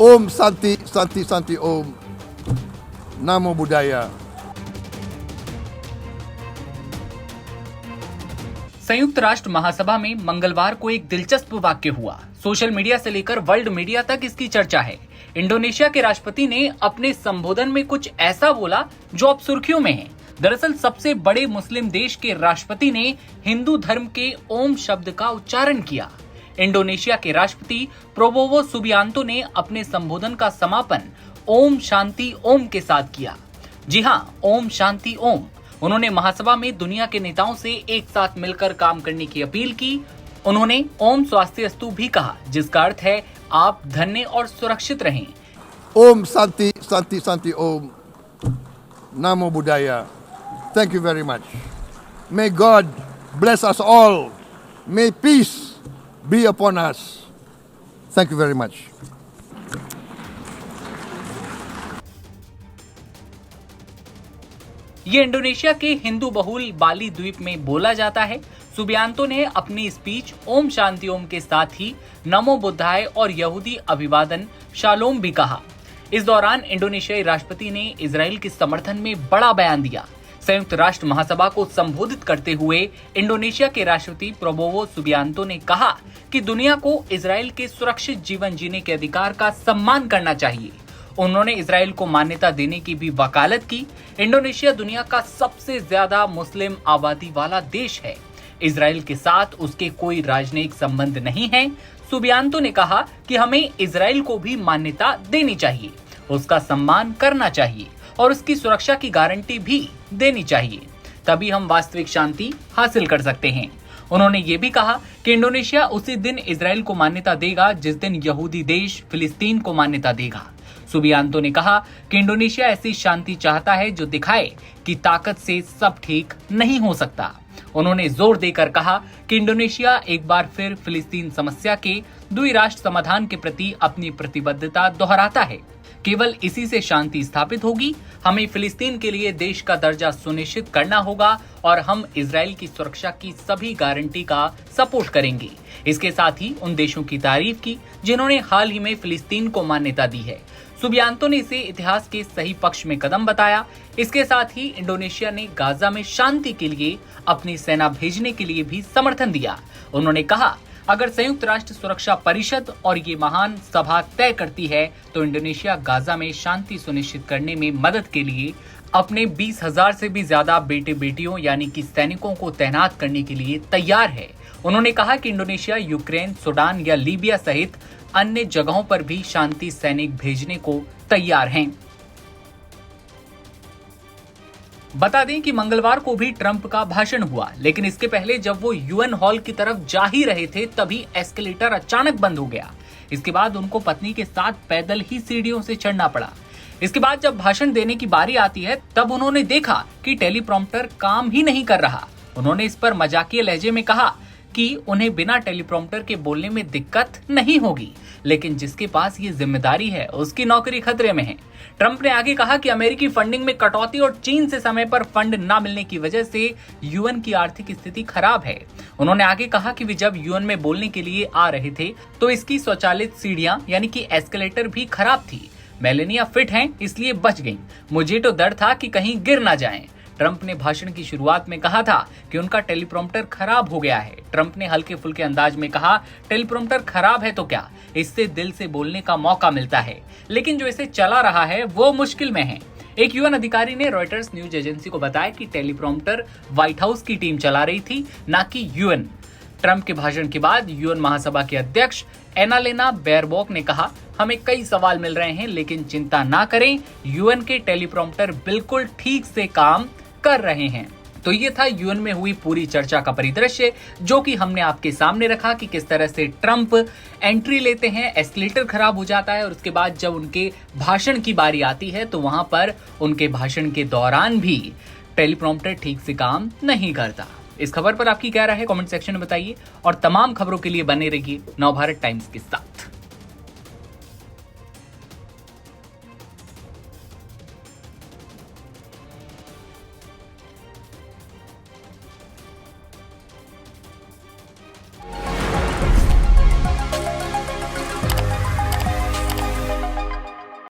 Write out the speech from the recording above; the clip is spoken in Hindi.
Om Santi, Santi, Santi Om. Namo Buddhaya. संयुक्त राष्ट्र महासभा में मंगलवार को एक दिलचस्प वाक्य हुआ। सोशल मीडिया से लेकर वर्ल्ड मीडिया तक इसकी चर्चा है। इंडोनेशिया के राष्ट्रपति ने अपने संबोधन में कुछ ऐसा बोला जो अब सुर्खियों में है। दरअसल सबसे बड़े मुस्लिम देश के राष्ट्रपति ने हिंदू धर्म के ओम शब्द का उच्चारण किया। इंडोनेशिया के राष्ट्रपति प्रोबोवो सुबियांतो ने अपने संबोधन का समापन ओम शांति ओम के साथ किया। जी हाँ, ओम शांति ओम। उन्होंने महासभा में दुनिया के नेताओं से एक साथ मिलकर काम करने की अपील की। उन्होंने ओम स्वास्तिअस्तु भी कहा, जिसका अर्थ है आप धन्य और सुरक्षित रहें। Om Santi, Santi, Santi Om. Namo Buddhaya. Thank you very much. May God bless us all. May peace be upon us. Thank you very much. ये इंडोनेशिया के हिंदू बहुल बाली द्वीप में बोला जाता है। सुबियांतो ने अपनी स्पीच ओम शांति ओम के साथ ही नमो बुद्धाय और यहूदी अभिवादन शालोम भी कहा। इस दौरान इंडोनेशियाई राष्ट्रपति ने इजराइल के समर्थन में बड़ा बयान दिया। संयुक्त राष्ट्र महासभा को संबोधित करते हुए इंडोनेशिया के राष्ट्रपति प्रोबोवो सुबियांतो ने कहा कि दुनिया को इजराइल के सुरक्षित जीवन जीने के अधिकार का सम्मान करना चाहिए। उन्होंने इजराइल को मान्यता देने की भी वकालत की। इंडोनेशिया दुनिया का सबसे ज्यादा मुस्लिम आबादी वाला देश है। इजराइल के साथ उसके कोई राजनयिक संबंध नहीं है। सुबियांतो ने कहा कि हमें इजराइल को भी मान्यता देनी चाहिए, उसका सम्मान करना चाहिए और उसकी सुरक्षा की गारंटी भी देनी चाहिए। तभी हम वास्तविक शांति हासिल कर सकते हैं। उन्होंने ये भी कहा कि इंडोनेशिया उसी दिन इजराइल को मान्यता देगा जिस दिन यहूदी देश फिलिस्तीन को मान्यता देगा। सुबियांतो ने कहा कि इंडोनेशिया ऐसी शांति चाहता है जो दिखाए कि ताकत से सब ठीक नहीं हो सकता। उन्होंने जोर देकर कहा कि इंडोनेशिया एक बार फिर फिलिस्तीन समस्या के द्विराष्ट्र समाधान के प्रति अपनी प्रतिबद्धता दोहराता है। केवल इसी से शांति स्थापित होगी। हमें फिलिस्तीन के लिए देश का दर्जा सुनिश्चित करना होगा और हम इजराइल की सुरक्षा की सभी गारंटी का सपोर्ट करेंगे। इसके साथ ही उन देशों की तारीफ की जिन्होंने हाल ही में फिलिस्तीन को मान्यता दी है। सुबियांतो ने इसे इतिहास के सही पक्ष में कदम बताया। इसके साथ ही इंडोनेशिया ने गाजा में शांति के लिए अपनी सेना भेजने के लिए भी समर्थन दिया। उन्होंने कहा, अगर संयुक्त राष्ट्र सुरक्षा परिषद और ये महान सभा तय करती है तो इंडोनेशिया गाजा में शांति सुनिश्चित करने में मदद के लिए अपने 20,000 से भी ज्यादा बेटे बेटियों यानी कि सैनिकों को तैनात करने के लिए तैयार है। उन्होंने कहा कि इंडोनेशिया यूक्रेन, सूडान या लीबिया सहित अन्य जगहों पर भी शांति सैनिक भेजने को तैयार हैं। बता दें कि मंगलवार को भी ट्रंप का भाषण हुआ, लेकिन इसके पहले जब वो यूएन हॉल की तरफ जा ही रहे थे तभी एस्केलेटर अचानक बंद हो गया। इसके बाद उनको पत्नी के साथ पैदल ही सीढ़ियों से चढ़ना पड़ा। इसके बाद जब भाषण देने की बारी आती है तब उन्होंने देखा कि टेलीप्रॉम्प्टर काम ही नहीं कर रहा। उन्होंने इस पर मजाकिया लहजे में कहा कि उन्हें बिना टेलीप्रॉम्प्टर के बोलने में दिक्कत नहीं होगी, लेकिन जिसके पास ये जिम्मेदारी है उसकी नौकरी खतरे में है। ट्रंप ने आगे कहा कि अमेरिकी फंडिंग में कटौती और चीन से समय पर फंड न मिलने की वजह से यूएन की आर्थिक स्थिति खराब है। उन्होंने आगे कहा कि वे जब यूएन में बोलने के लिए आ रहे थे तो इसकी स्वचालित सीढ़ियां यानी कि एस्केलेटर भी खराब थी। मेलेनिया फिट हैं इसलिए बच गईं। मुझे तो डर था कि कहीं गिर ना जाएं। ट्रंप ने भाषण की शुरुआत में कहा था कि उनका टेलीप्रॉम्प्टर खराब हो गया है। ट्रंप ने हल्के फुल्के अंदाज में कहा, टेलीप्रॉम्प्टर खराब है तो क्या, इससे दिल से बोलने का मौका मिलता है, लेकिन जो इसे चला रहा है वो मुश्किल में है। एक यूएन अधिकारी ने रॉयटर्स न्यूज एजेंसी को बताया कि टेलीप्रॉम्प्टर व्हाइट हाउस की टीम चला रही थी, न कि यूएन। ट्रंप के भाषण के बाद यूएन महासभा के अध्यक्ष एनालेना बेयरबॉक ने कहा, हमें कई सवाल मिल रहे हैं लेकिन चिंता ना करें, यूएन के टेलीप्रॉम्प्टर बिल्कुल ठीक से काम कर रहे हैं। तो ये था यूएन में हुई पूरी चर्चा का परिदृश्य, जो कि हमने आपके सामने रखा कि किस तरह से ट्रंप एंट्री लेते हैं, एस्केलेटर खराब हो जाता है और उसके बाद जब उनके भाषण की बारी आती है तो वहां पर उनके भाषण के दौरान भी टेलीप्रॉम्प्टर ठीक से काम नहीं करता। इस खबर पर आपकी क्या राय है कमेंट सेक्शन में बताइए और तमाम खबरों के लिए बने रहिए नवभारत टाइम्स के साथ।